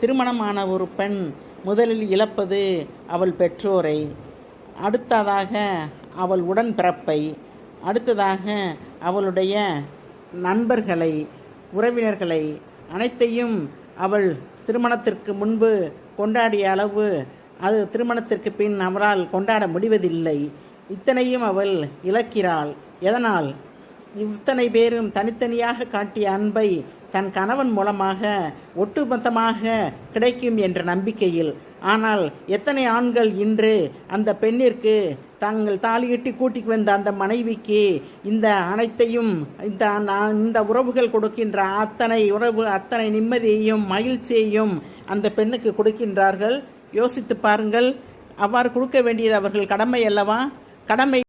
திருமணமான ஒரு பெண் முதலில் இழப்பது அவள் பெற்றோரை, அடுத்ததாக அவள் உடன்பிறப்பை, அடுத்ததாக அவளுடைய நண்பர்களை, உறவினர்களை அனைத்தையும் அவள் திருமணத்திற்கு முன்பு கொண்டாடிய அளவு அது திருமணத்திற்கு பின் அவளால் கொண்டாட முடிவதில்லை. இத்தனையும் அவள் இழக்கிறாள். எதனால்? இத்தனை பேரும் தனித்தனியாக காட்டிய அன்பை தன் கணவன் மூலமாக ஒட்டுமொத்தமாக கிடைக்கும் என்ற நம்பிக்கையில். ஆனால் எத்தனை ஆண்கள் இன்று அந்த பெண்ணிற்கு தாங்கள் தாலியிட்டு கூட்டிக்கு வந்த அந்த மனைவிக்கு இந்த அனைத்தையும் இந்த உறவுகள் கொடுக்கின்ற அத்தனை நிம்மதியையும் மகிழ்ச்சியையும் அந்த பெண்ணுக்கு கொடுக்கின்றார்கள். யோசித்து பாருங்கள். அவ்வாறு கொடுக்க வேண்டியது அவர்கள் கடமை அல்லவா? கடமை